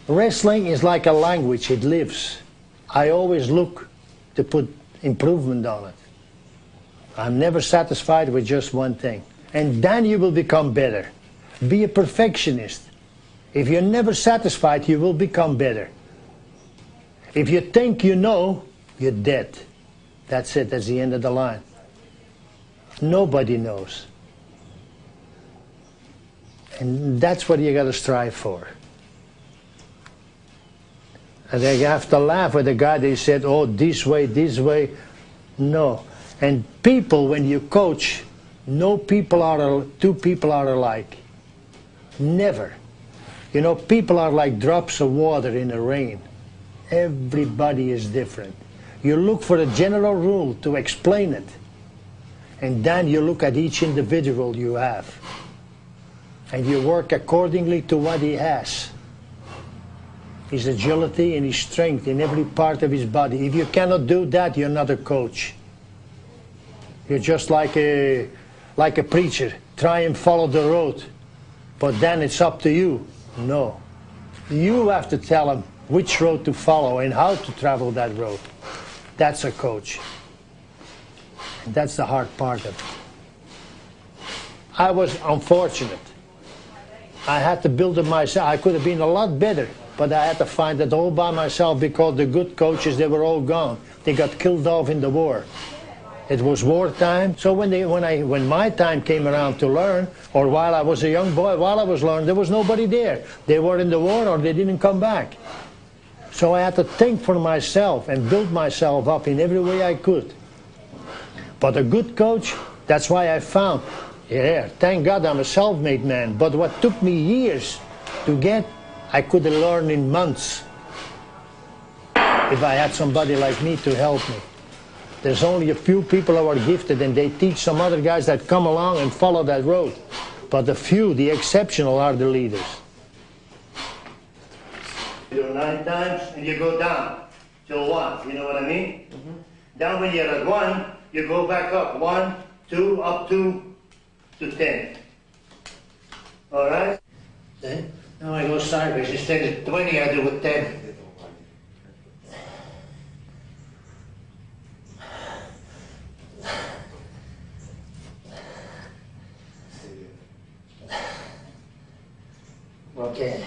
Wrestling is like a language, it lives. I always look to put improvement on it. I'm never satisfied with just one thing. And then you will become better. Be a perfectionist. If you're never satisfied, you will become better. If you think you know, you're dead. That's it, that's the end of the line. Nobody knows. And that's what you got to strive for. And I have to laugh with the guy that said, oh, this way, this way. No. And people, when you coach, two people are alike. Never. You know, people are like drops of water in the rain. Everybody is different. You look for a general rule to explain it. And then you look at each individual you have. And you work accordingly to what he has. His agility and his strength in every part of his body. If you cannot do that, you're not a coach. You're just like a preacher. Try and follow the road. But then it's up to you. No. You have to tell him which road to follow and how to travel that road. That's a coach. And that's the hard part of it. I was unfortunate. I had to build it myself. I could have been a lot better, but I had to find it all by myself because the good coaches, they were all gone. They got killed off in the war. It was wartime. So when my time came around to learn, or while I was a young boy, while I was learning, there was nobody there. They were in the war or they didn't come back. So I had to think for myself and build myself up in every way I could. But a good coach, that's why I found, yeah, thank God I'm a self-made man. But what took me years to get, I could have learned in months if I had somebody like me to help me. There's only a few people who are gifted and they teach some other guys that come along and follow that road. But the few, the exceptional, are the leaders. You do 9 times and you go down till 1, you know what I mean? Mm-hmm. Then when you're at 1, you go back up. 1, 2, up 2 to 10. Alright? Then, now I go sideways. Instead of 20, I do with 10. Okay.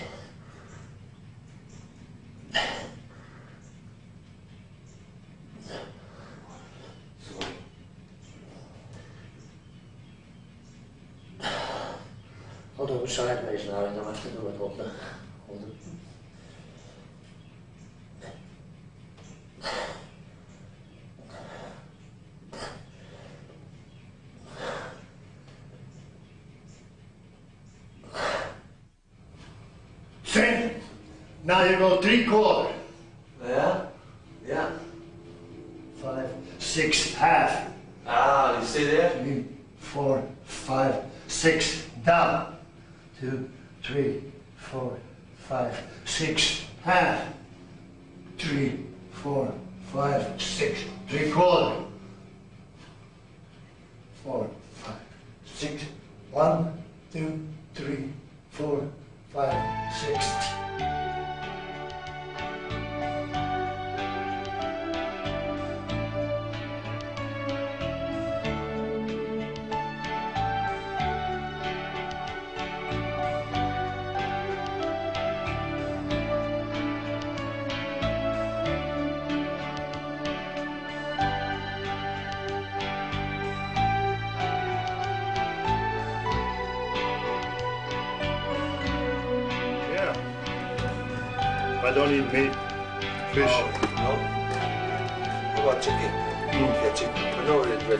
I'll do it sideways now, I don't have to do it all the Same. Now you go 3/4. Yeah? Yeah. 5, 6, half. Ah, you see there? 3, 4, 5, 6, down. 2, 3, 4, 5, 6, half. 3, 4, 5, 6, 3/4. 4, 5, 6, 1, 2, 3, 4, 5, 6. I don't eat meat, fish. No. What about chicken? Yeah, chicken. But no red meat.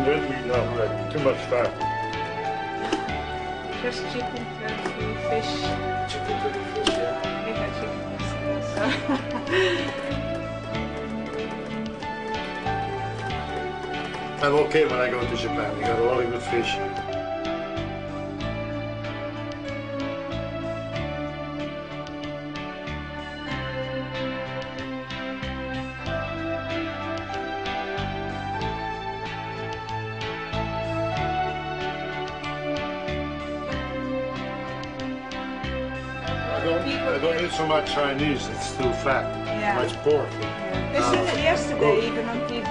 Red meat, no. Red. Too much fat. Just chicken, turkey, fish. Chicken, turkey, fish, yeah. We had chicken yesterday, I'm okay when I go to Japan. They got a lot of good fish. I don't eat so much Chinese, it's too fat. Yeah. Much pork. Yeah. They said it yesterday, even on TV.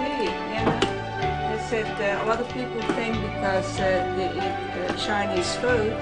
They said a lot of people think because they eat Chinese food.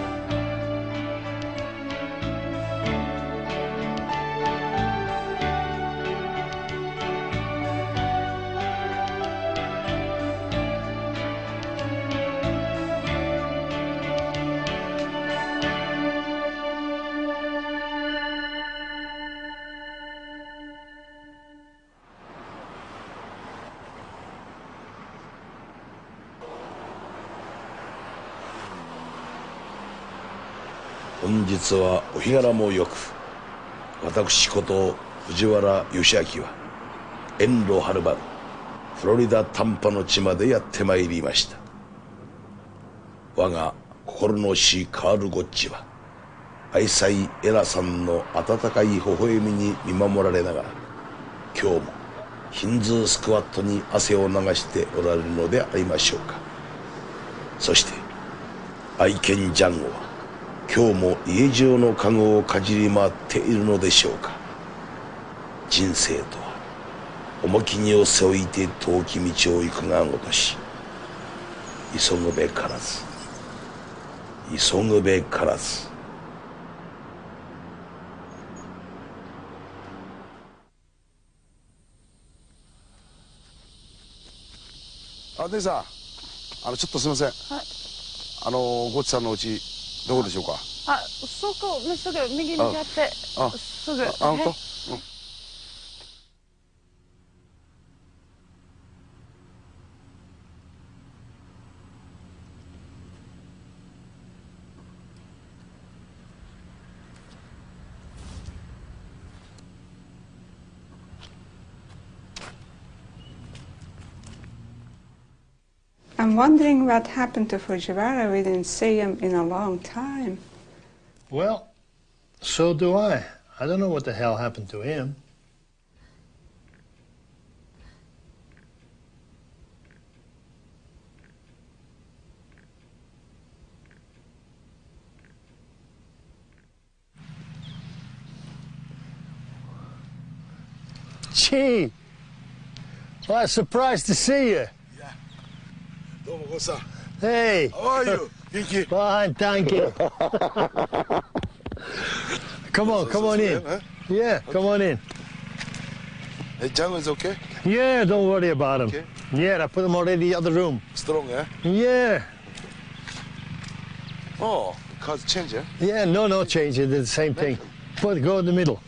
本日はお日柄もよく、私こと藤原義明は遠路はるばるフロリダ短波の地までやってまいりました。我が心の師カール・ゴッチは愛妻エラさんの温かい微笑みに見守られながら、今日もヒンズースクワットに汗を流しておられるのでありましょうか。そして愛犬ジャンゴは今日も家中の家具をかじり回っているのでしょうか。人生とは重き荷を背負いて遠き道を行くがごとし、急ぐべからず急ぐべからず。姉さん、ちょっとすみません。はい。ゴチさんのお家どこでしょうか。あ、そこ、すぐ右向かって、すぐ。本当？I'm wondering what happened to Fujiwara. We didn't see him in a long time. Well, so do I. I don't know what the hell happened to him. Gee, well, I'm surprised to see you. どうもゴチさん。Hey. How are you? 元気？ Fine, thank you. Come on, come on in. Yeah, come on in. Hey, Django is okay? Yeah, don't worry about him. Okay. Yeah, I put him already in the other room. Strong, eh? Yeah. Oh, cards change, eh? Yeah, no change. It's the same thing. But go in the middle.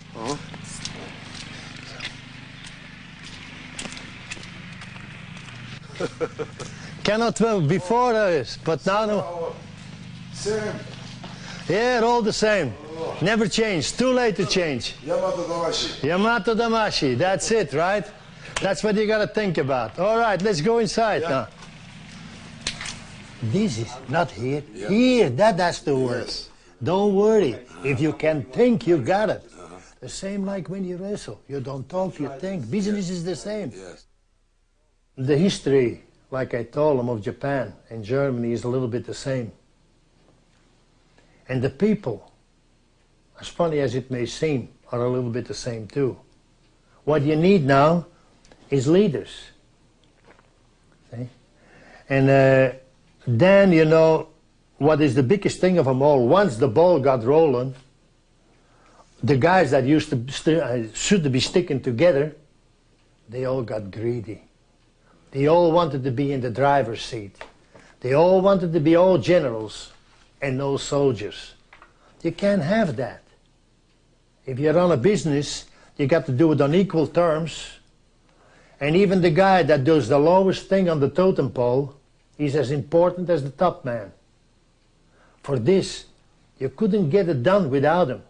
Cannot well before us, but now no. Same. Yeah, all the same. Never change. Too late to change. Yamato Damashii. Yamato Damashii. That's it, right? That's what you got to think about. All right, let's go inside now. This is not here. Yeah. Here, that's the word. Yes. Don't worry. If you can think, you got it. The same like when you wrestle. You don't talk, you think. Business is the same. Yes. The history, like I told them, of Japan and Germany is a little bit the same. And the people, as funny as it may seem, are a little bit the same too. What you need now is leaders. See? And then, you know, what is the biggest thing of them all, once the ball got rolling, the guys that used to should be sticking together, they all got greedy. They all wanted to be in the driver's seat. They all wanted to be all generals and no soldiers. You can't have that. If you run a business, you got to do it on equal terms. And even the guy that does the lowest thing on the totem pole is as important as the top man. For this, you couldn't get it done without him.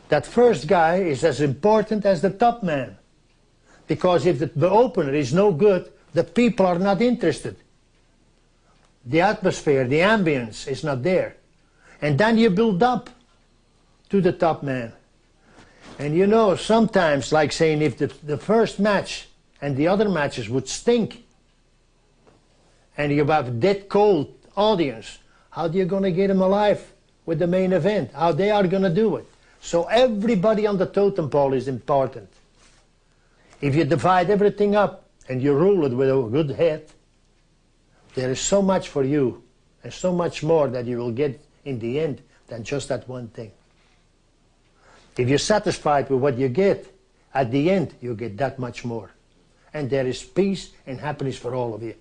That first guy is as important as the top man. Because if the opener is no good, the people are not interested. The atmosphere, the ambience is not there. And then you build up to the top man. And you know, sometimes, like saying, if the first match and the other matches would stink, and you have a dead cold audience, how are you going to get them alive with the main event? How they are going to do it? So everybody on the totem pole is important. If you divide everything up and you rule it with a good head, there is so much for you and so much more that you will get in the end than just that one thing. If you're satisfied with what you get, at the end you get that much more. And there is peace and happiness for all of you.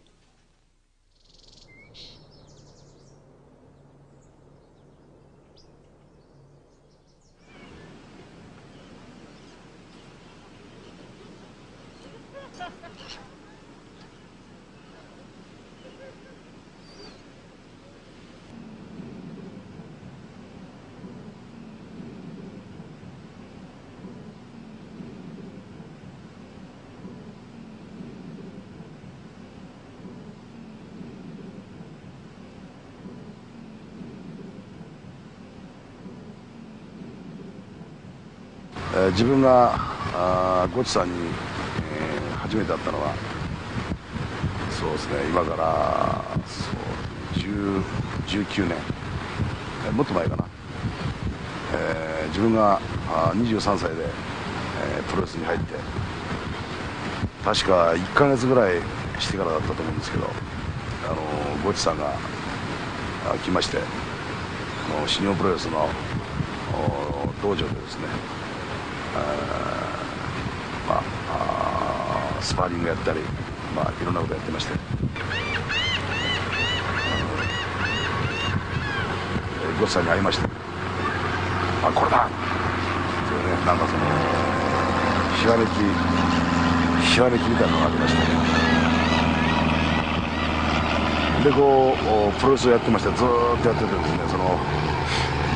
自分がゴチさんに、初めて会ったのはそうですね、今から19年、もっと前かな、自分が23歳で、プロレスに入って確か1ヶ月ぐらいしてからだったと思うんですけど、ゴチさんが来まして、新日本プロレスの道場でですね、スパーリングやったり、いろんなことやってまして、ゴチさんに会いまして、これだっていうね、なんかそのひらめきみたいなのがありまして、でこうプロレスをやってまして、ずーっとやっててですね、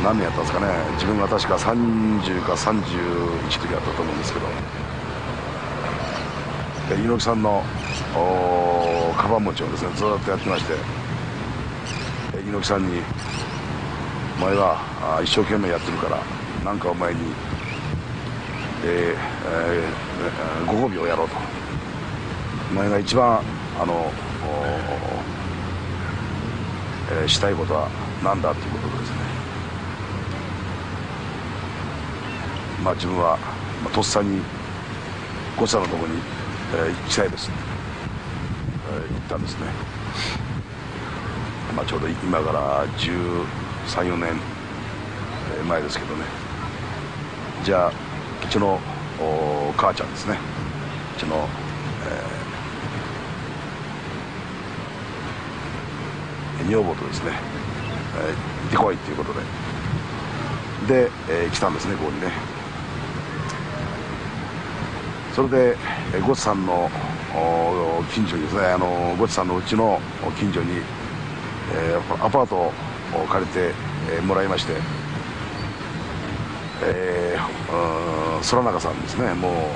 何年やったんですかね、自分が確か30か31の時やったと思うんですけど、猪木さんのカバン持ちをですねずっとやってまして、猪木さんに「お前は一生懸命やってるからなんかお前に、ご褒美をやろう」と「お前が一番したいことは何だ」ということでですね、自分はとっさにゴチさんのところに、行きたいですって、言ったんですね。ちょうど今から13、14年前ですけどね。じゃあうちの母ちゃんですね、うちの、女房とですね、行ってこいっていうことで来たんですね、ここにね。それでゴチさんの近所にですね、ゴチさんのうちの近所に、アパートを借りてもらいまして、空中さんですね、も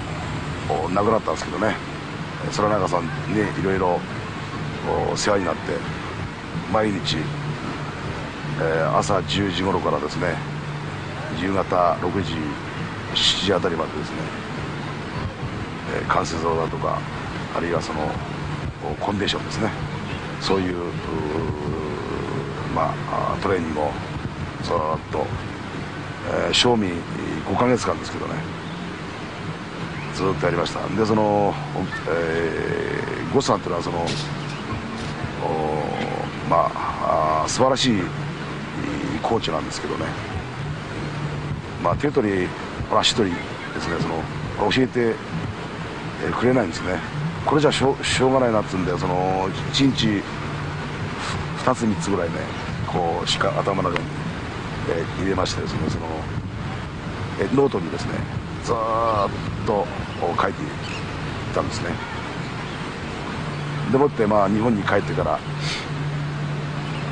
う亡くなったんですけどね、空中さんにいろいろ世話になって、毎日、朝10時頃からですね、夕方6時7時あたりまでですね、関節技だとか、あるいはそのコンディションですね、そういうトレーニングをずっと、賞味5ヶ月間ですけどね、ずっとやりました。でその、ゴチさんっていうのはその素晴らしいコーチなんですけどね、手取り足取りですね、その教えてくれないんですね。これじゃしょうがないなっつうんで、その1日2つ3つぐらいね、こう頭の中に、入れましてですね、そのノートにですねずーっと書いていたんですね。でもって日本に帰ってから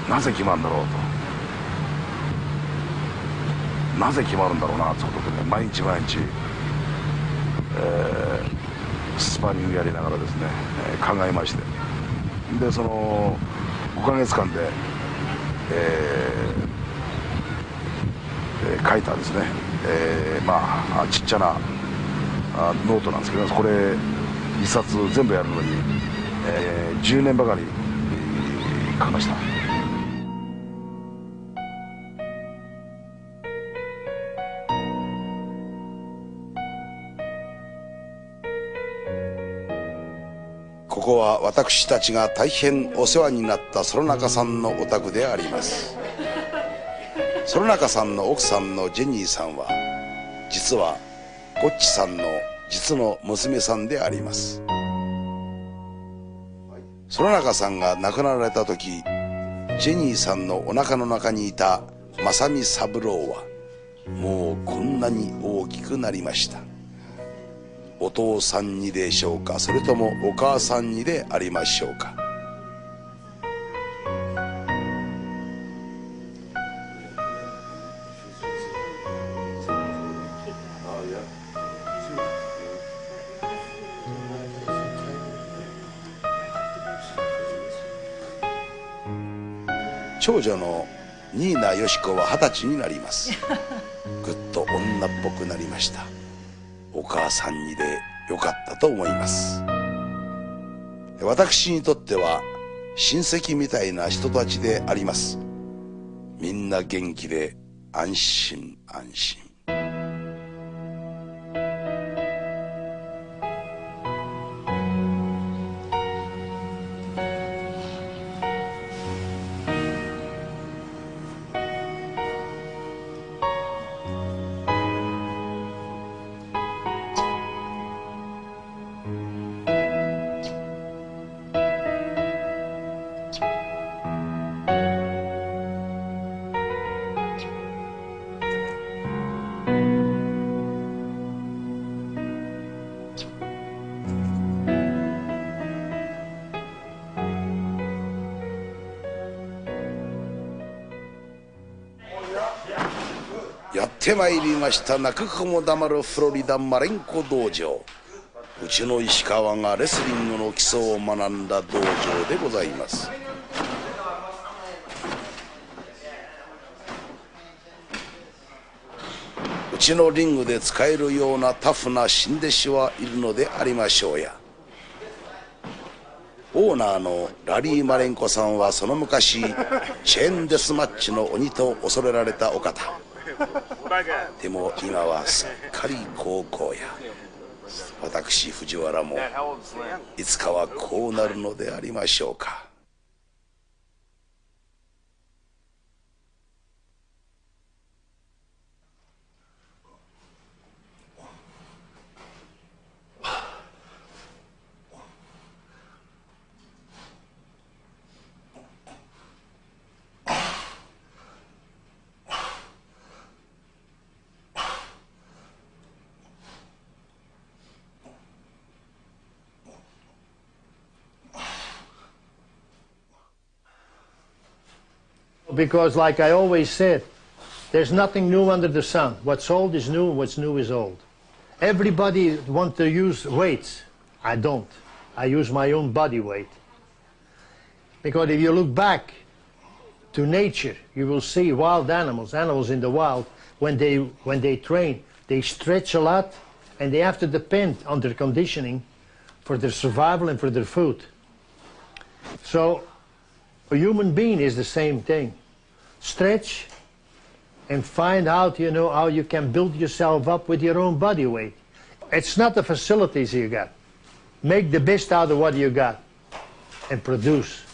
なぜ決まるんだろうと、なぜ決まるんだろうなということでね、毎日毎日、スパーリングやりながらですね、考えまして、でその5ヶ月間で、書いたですね、ちっちゃなノートなんですけど、これ一冊全部やるのに、10年ばかり書きました。ここは私たちが大変お世話になった園中さんのお宅であります。園中さんの奥さんのジェニーさんは実はゴッチさんの実の娘さんであります。園中さんが亡くなられた時、ジェニーさんのお腹の中にいた正美三郎はもうこんなに大きくなりました。お父さんにでしょうか、それともお母さんにでありましょうか。長女の新名よし子は20歳になります。ぐっと女っぽくなりました。お母さんにでよかったと思います。私にとっては親戚みたいな人たちであります。みんな元気で安心安心。やってまいりました泣く子も黙るフロリダマレンコ道場。うちの石川がレスリングの基礎を学んだ道場でございます。うちのリングで使えるようなタフな新弟子はいるのでありましょうや。オーナーのラリー・マレンコさんはその昔チェーンデスマッチの鬼と恐れられたお方。でも今はすっかり高校や。私藤原もいつかはこうなるのでありましょうか。Because like I always said, there's nothing new under the sun. What's old is new, what's new is old. Everybody wants to use weights. I don't. I use my own body weight. Because if you look back to nature, you will see wild animals, animals in the wild, when they train, they stretch a lot and they have to depend on their conditioning for their survival and for their food. So a human being is the same thing. Stretch and find out, you know, how you can build yourself up with your own body weight. It's not the facilities you got. Make the best out of what you got and produce.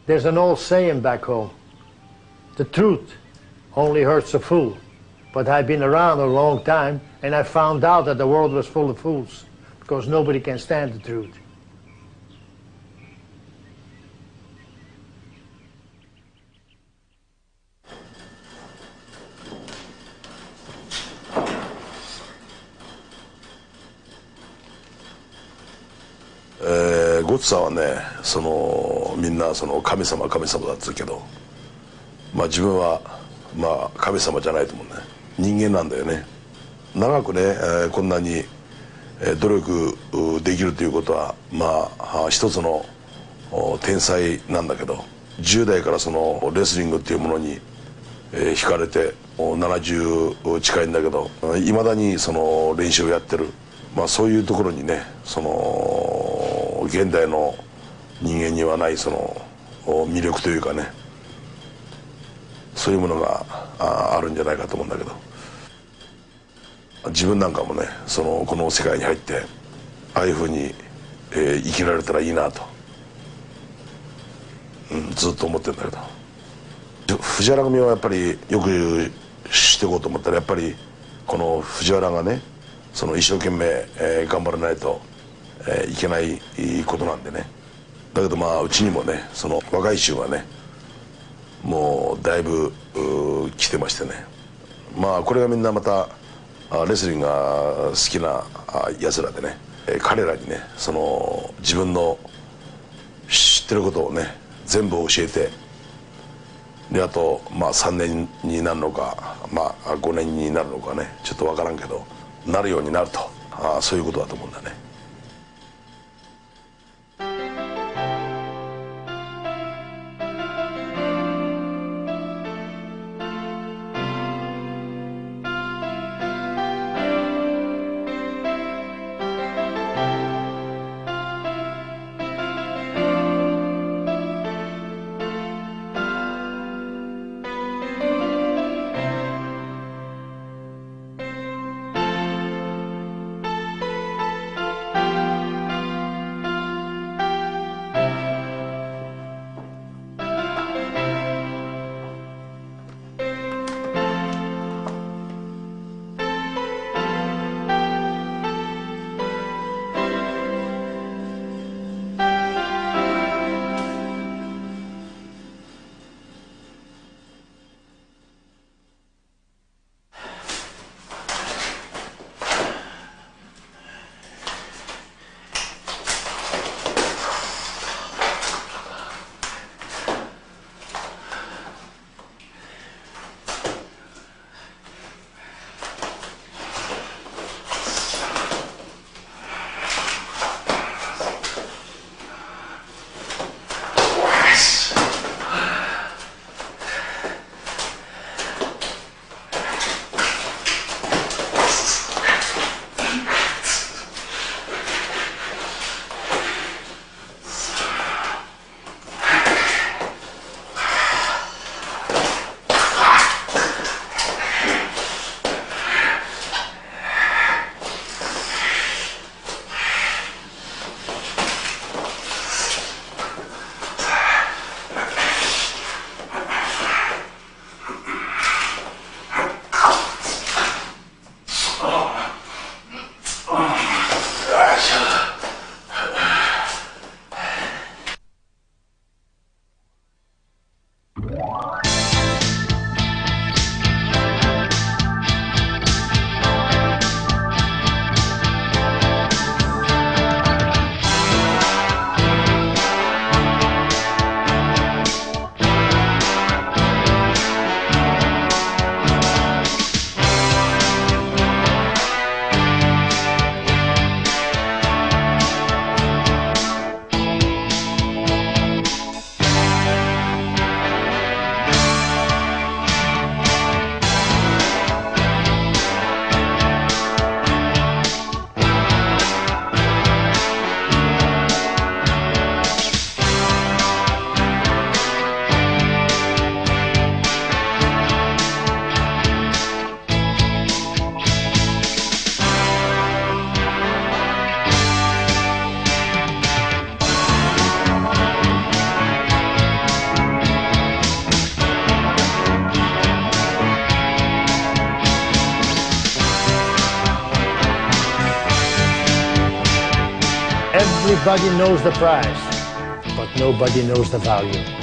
There's an old saying back home. The truth only hurts a fool. But I've been around a long time, and I found out that the world was full of fools, because nobody can stand the truth.ゴッツさんはね、みんな神様神様だって言うけど、まあ自分はまあ神様じゃないと思うね。人間なんだよね。長くね、こんなに努力できるということはまあ一つの天才なんだけど、10代からレスリングっていうものに惹かれて70近いんだけど、いまだに練習をやってる。まあそういうところにね、現代の人間にはない魅力というかね、そういうものがあるんじゃないかと思うんだけど、自分なんかもねこの世界に入ってああいうふうに、生きられたらいいなと、ずっと思ってるんだけど、藤原組はやっぱりよくしていこうと思ったら、やっぱりこの藤原がね一生懸命、頑張らないと、いけないことなんでね。だけどまあうちにもね若い衆がねもうだいぶ来てましてね、まあこれがみんなまたレスリングが好きなやつらでね、彼らにね自分の知ってることをね全部教えて、であとまあ3年になるのか、まあ5年になるのかね、ちょっと分からんけどなるようになると、そういうことだと思うんだね。Everybody knows the price, but nobody knows the value.